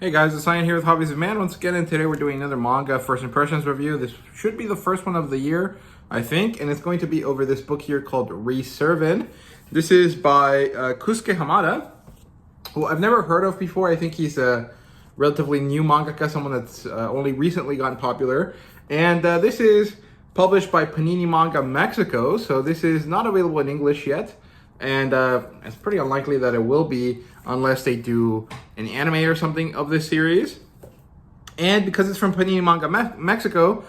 Hey guys, it's Ian here with HobbiesofaMan once again, and today we're doing another manga first impressions review. This should be the first one of the year, I think, and it's going to be over this book here called Re-Cervin. This is by Kosuke Hamada, who I've never heard of before. I think he's a relatively new mangaka, someone that's only recently gotten popular. And this is published by Panini Manga Mexico, so this is not available in English yet. And it's pretty unlikely that it will be unless they do an anime or something of this series. And because it's from Panini Manga Mexico,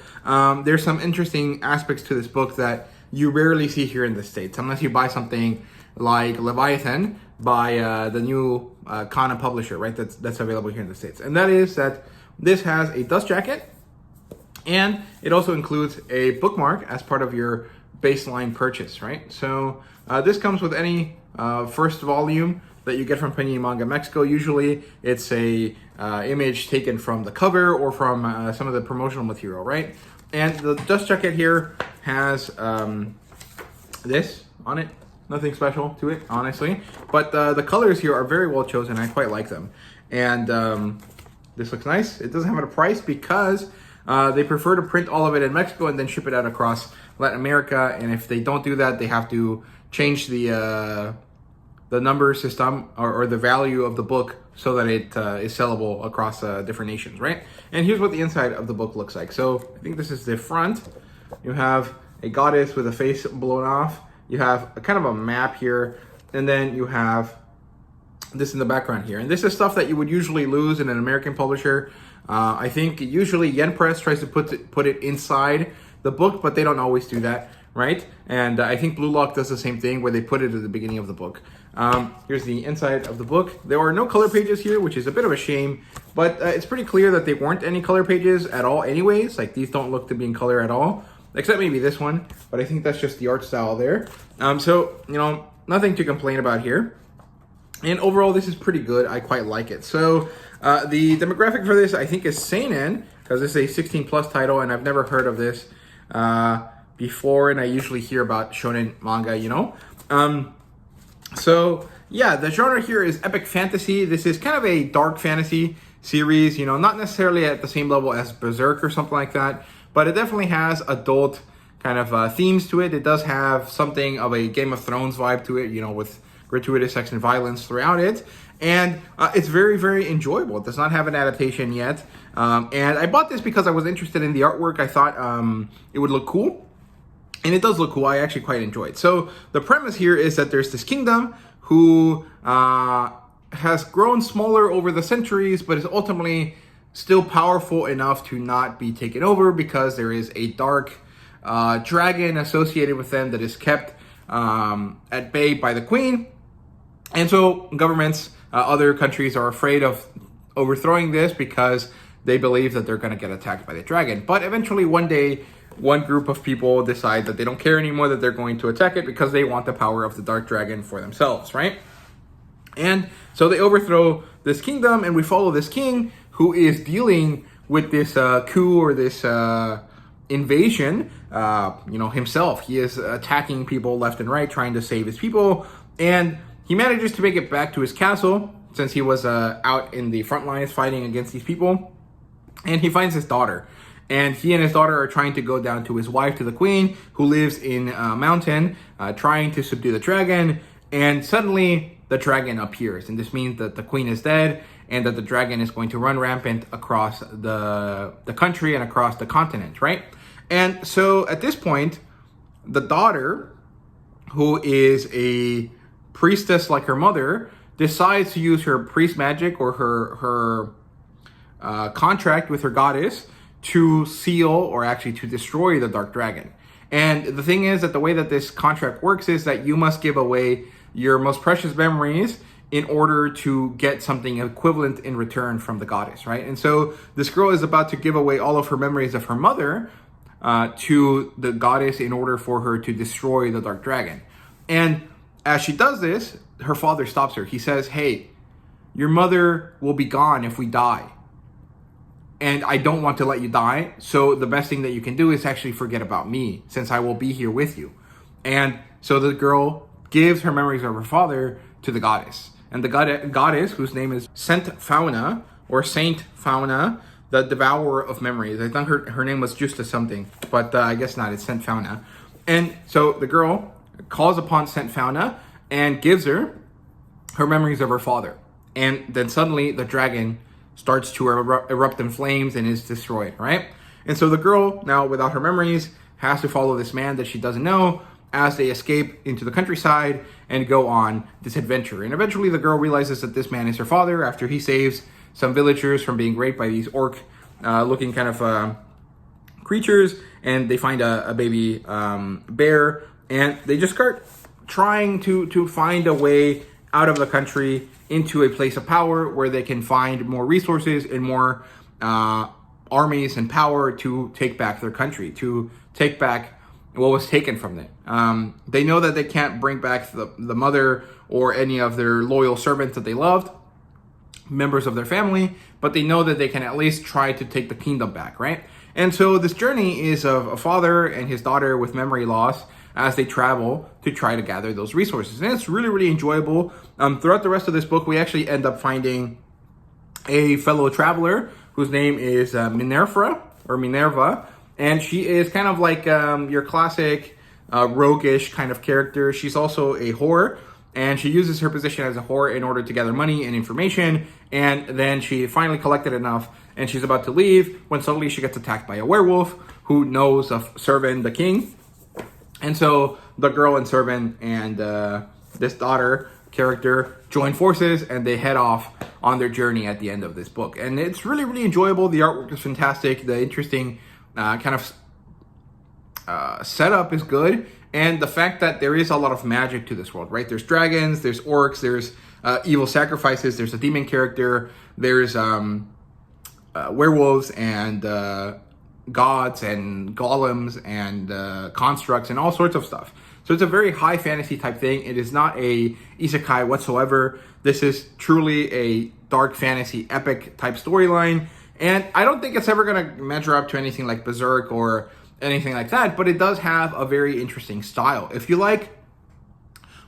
there's some interesting aspects to this book that you rarely see here in the States, unless you buy something like Leviathan by the new Kana publisher, right? That's available here in the States. And that is that this has a dust jacket, and it also includes a bookmark as part of your baseline purchase, right? So this comes with any first volume that you get from Panini Manga Mexico. Usually it's a image taken from the cover or from some of the promotional material, right? And the dust jacket here has this on it. Nothing special to it, honestly. But the colors here are very well chosen. I quite like them. And this looks nice. It doesn't have a price because they prefer to print all of it in Mexico and then ship it out across Latin America. And if they don't do that, they have to change the number system or the value of the book so that it is sellable across different nations, right? And here's what the inside of the book looks like. So I think this is the front. You have a goddess with a face blown off. You have a kind of a map here, and then you have this in the background here. And this is stuff that you would usually lose in an American publisher. I think usually Yen Press tries to put it inside the book, but they don't always do that, right? And I think Blue Lock does the same thing where they put it at the beginning of the book. Here's the inside of the book. There are no color pages here, which is a bit of a shame, but it's pretty clear that there weren't any color pages at all anyways. Like, these don't look to be in color at all, except maybe this one, but I think that's just the art style there. So, you know, nothing to complain about here. And overall, this is pretty good. I quite like it. So the demographic for this, I think, is seinen, because this is a 16+ title, and I've never heard of this before, and I usually hear about shonen manga, you know. So yeah, the genre here is epic fantasy. This is kind of a dark fantasy series, you know, not necessarily at the same level as Berserk or something like that, but it definitely has adult kind of themes to it. It does have something of a Game of Thrones vibe to it, you know, with gratuitous sex and violence throughout it. And it's very, very enjoyable. It does not have an adaptation yet. And I bought this because I was interested in the artwork. I thought it would look cool. And it does look cool. I actually quite enjoy it. So the premise here is that there's this kingdom who has grown smaller over the centuries, but is ultimately still powerful enough to not be taken over because there is a dark dragon associated with them that is kept at bay by the queen. And so governments, other countries are afraid of overthrowing this because they believe that they're going to get attacked by the dragon. But eventually one day, one group of people decide that they don't care anymore, that they're going to attack it because they want the power of the dark dragon for themselves, right? And so they overthrow this kingdom, and we follow this king who is dealing with this coup or this invasion, you know, himself. He is attacking people left and right, trying to save his people, and he manages to make it back to his castle since he was out in the front lines fighting against these people, and he finds his daughter. And he and his daughter are trying to go down to his wife, to the queen, who lives in a mountain, trying to subdue the dragon. And suddenly the dragon appears. And this means that the queen is dead and that the dragon is going to run rampant across the country and across the continent, right? And so at this point, the daughter, who is a priestess like her mother, decides to use her priest magic or her contract with her goddess to seal, or actually to destroy, the dark dragon. And the thing is that the way that this contract works is that you must give away your most precious memories in order to get something equivalent in return from the goddess, right? And so this girl is about to give away all of her memories of her mother to the goddess in order for her to destroy the dark dragon. And as she does this, her father stops her. He says, "Hey, your mother will be gone if we die. And I don't want to let you die, so the best thing that you can do is actually forget about me, since I will be here with you." And so the girl gives her memories of her father to the goddess. And the goddess, whose name is Sent Fauna, or Saint Fauna, the devourer of memories. I thought her name was Justa something, but I guess not. It's Saint Fauna. And so the girl calls upon Saint Fauna and gives her memories of her father. And then suddenly the dragon starts to erupt in flames and is destroyed, right? And so the girl, now without her memories, has to follow this man that she doesn't know as they escape into the countryside and go on this adventure. And eventually the girl realizes that this man is her father after he saves some villagers from being raped by these orc looking kind of creatures, and they find a baby bear, and they just start trying to find a way out of the country into a place of power where they can find more resources and more armies and power to take back their country, to take back what was taken from them. They know that they can't bring back the mother or any of their loyal servants that they loved, members of their family, but they know that they can at least try to take the kingdom back, right? And so this journey is of a father and his daughter with memory loss as they travel to try to gather those resources. And it's really, really enjoyable. Throughout the rest of this book, we actually end up finding a fellow traveler whose name is Minerva, and she is kind of like your classic roguish kind of character. She's also a whore, and she uses her position as a whore in order to gather money and information, and then she finally collected enough, and she's about to leave when suddenly she gets attacked by a werewolf who knows of Cervin, the king. And so the girl and Cervin and this daughter character join forces, and they head off on their journey at the end of this book. And it's really, really enjoyable. The artwork is fantastic. The interesting kind of setup is good. And the fact that there is a lot of magic to this world, right? There's dragons, there's orcs, there's evil sacrifices, there's a demon character, there's werewolves and gods and golems and constructs and all sorts of stuff. So it's a very high fantasy type thing. It is not a isekai whatsoever. This is truly a dark fantasy epic type storyline. And I don't think it's ever going to measure up to anything like Berserk or anything like that, but it does have a very interesting style. If you like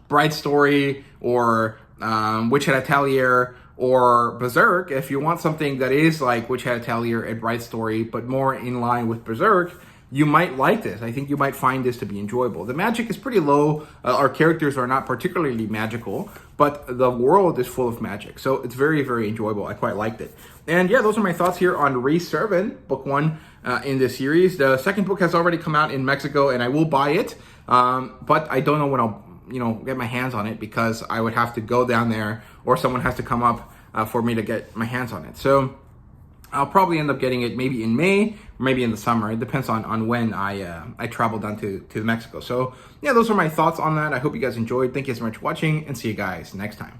Bright Story or Witch Hat Atelier or Berserk, if you want something that is like Witch Hat Atelier and Bright Story, but more in line with Berserk, you might like this. I think you might find this to be enjoyable. The magic is pretty low. Our characters are not particularly magical, but the world is full of magic. So it's very, very enjoyable. I quite liked it. And yeah, those are my thoughts here on Re-Cervin, book 1 in this series. The second book has already come out in Mexico, and I will buy it. But I don't know when I'll get my hands on it, because I would have to go down there or someone has to come up for me to get my hands on it. So I'll probably end up getting it maybe in May, or maybe in the summer. It depends on when I travel down to Mexico. So yeah, those are my thoughts on that. I hope you guys enjoyed. Thank you so much for watching, and see you guys next time.